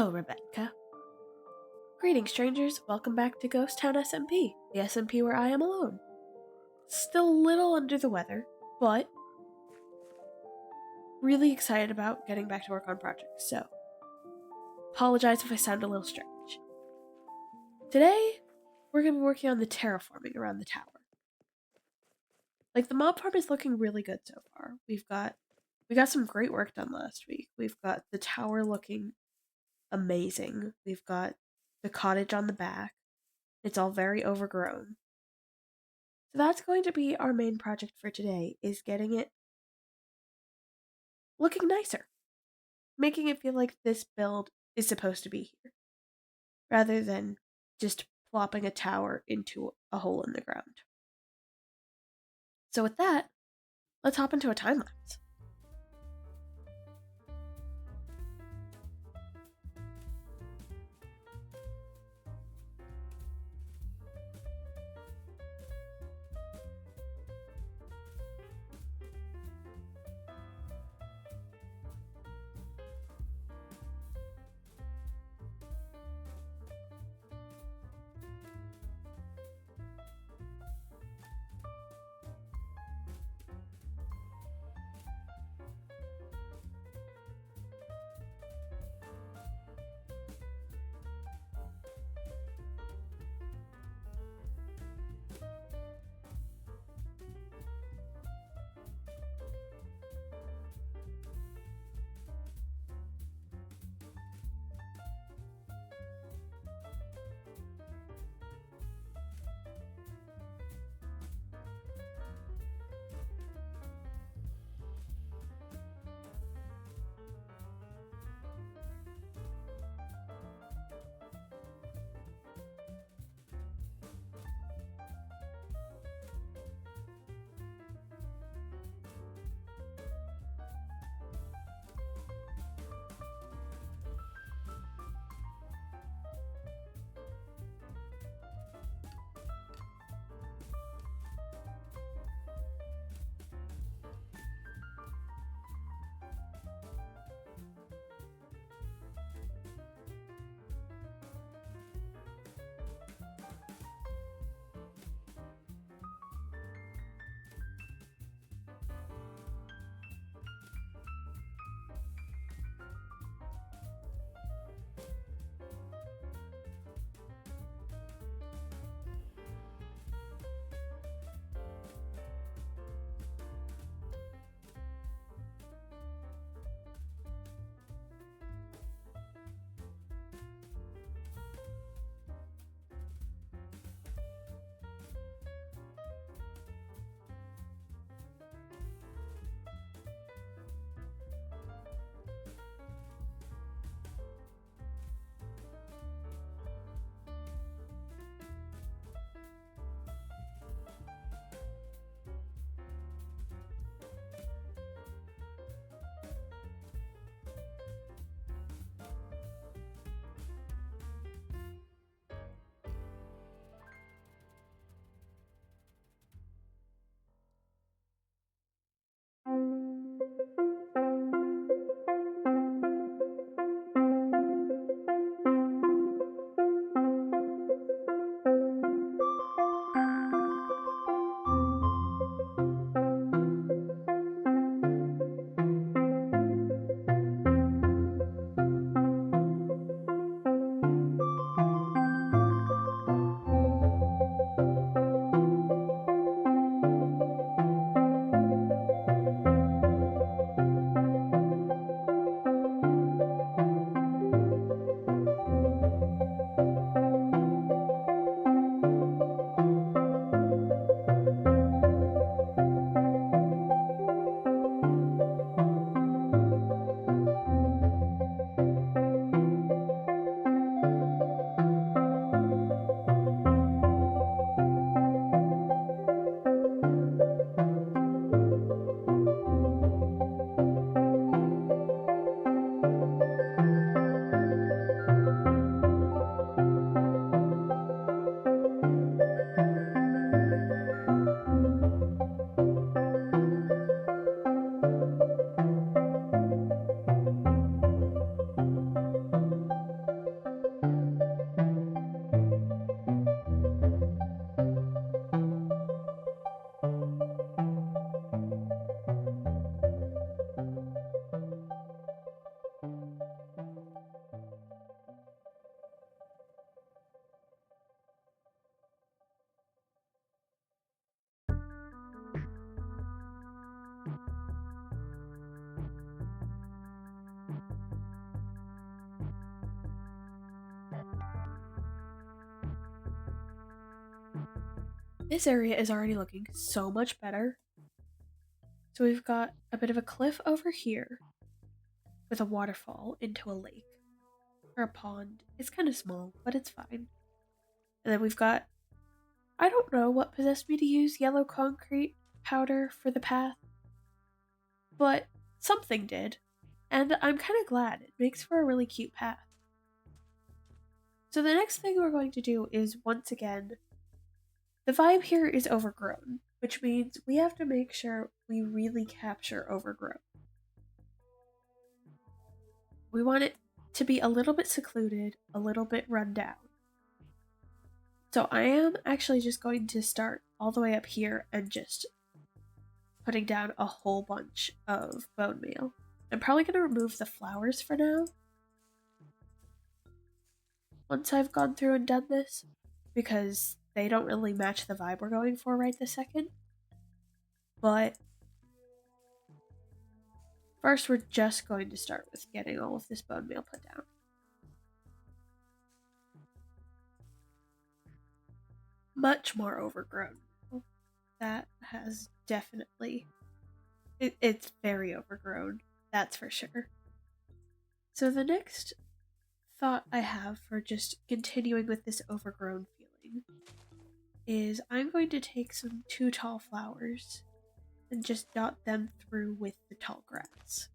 Hello, Rebecca. Greetings, strangers. Welcome back to Ghost Town SMP, the SMP where I am alone. Still a little under the weather, but really excited about getting back to work on projects, so apologize if I sound a little strange. Today, we're going to be working on the terraforming around the tower. The mob farm is looking really good so far. We got some great work done last week. We've got the tower looking amazing. We've got the cottage on the back. It's all very overgrown. So that's going to be our main project for today, is getting it looking nicer. Making it feel like this build is supposed to be here, rather than just plopping a tower into a hole in the ground. So with that, let's hop into a time lapse. This area is already looking so much better. So we've got a bit of a cliff over here with a waterfall into a lake or a pond. It's kind of small, but it's fine. And then we've got, I don't know what possessed me to use yellow concrete powder for the path, but something did. And I'm kind of glad. It makes for a really cute path. So the next thing we're going to do is, once again, the vibe here is overgrown, which means we have to make sure we really capture overgrowth. We want it to be a little bit secluded, a little bit run down. So I am actually just going to start all the way up here and just putting down a whole bunch of bone meal. I'm probably going to remove the flowers for now, once I've gone through and done this, because they don't really match the vibe we're going for right this second. But first, we're just going to start with getting all of this bone meal put down. Much more overgrown. That has definitely... It's very overgrown, that's for sure. So the next thought I have for just continuing with this overgrown feeling is I'm going to take some 2 tall flowers and just dot them through with the tall grass.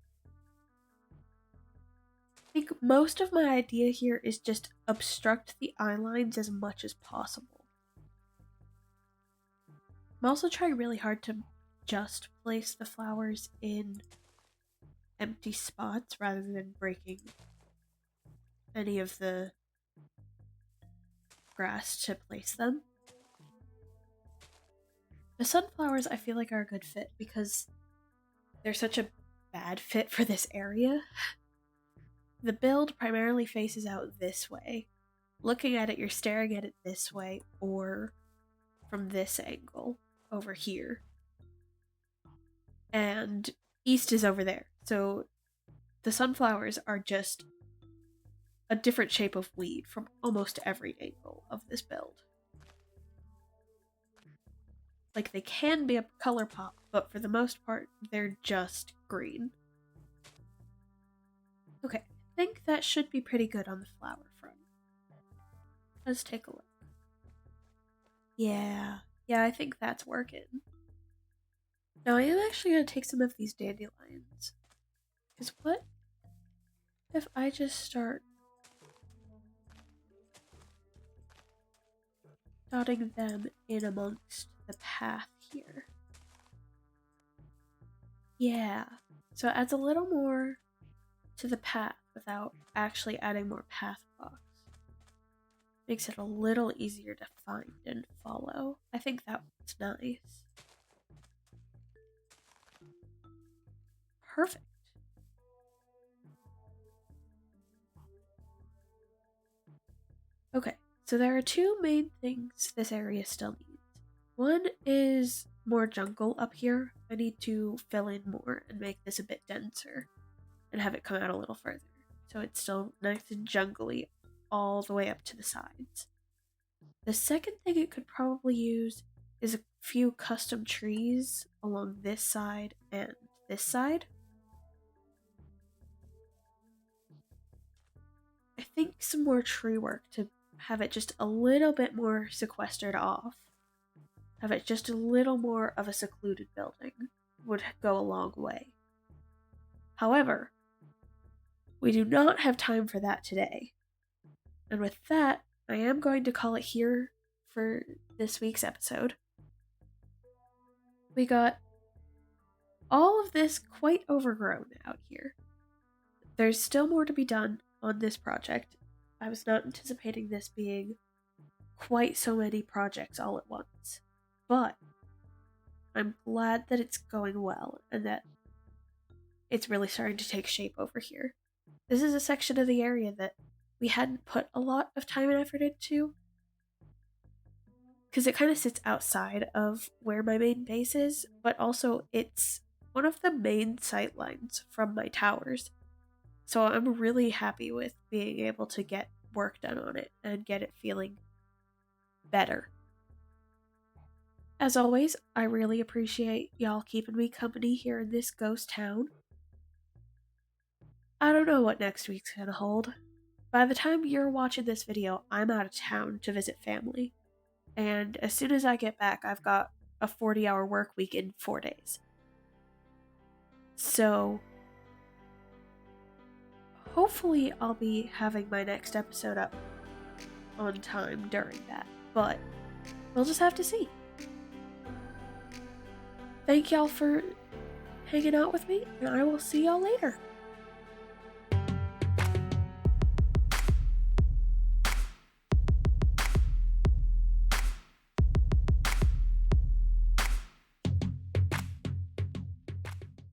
I think most of my idea here is just obstruct the eye lines as much as possible. I'm also trying really hard to just place the flowers in empty spots rather than breaking any of the grass to place them. The sunflowers I feel like are a good fit because they're such a bad fit for this area. The build primarily faces out this way. Looking at it, you're staring at it this way or from this angle over here. And east is over there. So the sunflowers are just a different shape of weed from almost every angle of this build. Like, they can be a color pop, but for the most part, they're just green. Okay, I think that should be pretty good on the flower front. Let's take a look. Yeah, I think that's working. Now, I am actually going to take some of these dandelions. Because what if I just start dotting them in amongst the path here? Yeah, so it adds a little more to the path without actually adding more path blocks. Makes it a little easier to find and follow. I think that was nice. Perfect. Okay, so there are 2 main things this area still needs. One is more jungle up here. I need to fill in more and make this a bit denser and have it come out a little further. So it's still nice and jungly all the way up to the sides. The second thing it could probably use is a few custom trees along this side and this side. I think some more tree work to have it just a little bit more sequestered off. Have it just a little more of a secluded building would go a long way. However, we do not have time for that today. And with that, I am going to call it here for this week's episode. We got all of this quite overgrown out here. There's still more to be done on this project. I was not anticipating this being quite so many projects all at once. But I'm glad that it's going well and that it's really starting to take shape over here. This is a section of the area that we hadn't put a lot of time and effort into, because it kind of sits outside of where my main base is, but also it's one of the main sight lines from my towers. So I'm really happy with being able to get work done on it and get it feeling better. As always, I really appreciate y'all keeping me company here in this ghost town. I don't know what next week's gonna hold. By the time you're watching this video, I'm out of town to visit family. And as soon as I get back, I've got a 40-hour work week in 4 days. So, hopefully I'll be having my next episode up on time during that. But we'll just have to see. Thank y'all for hanging out with me, and I will see y'all later.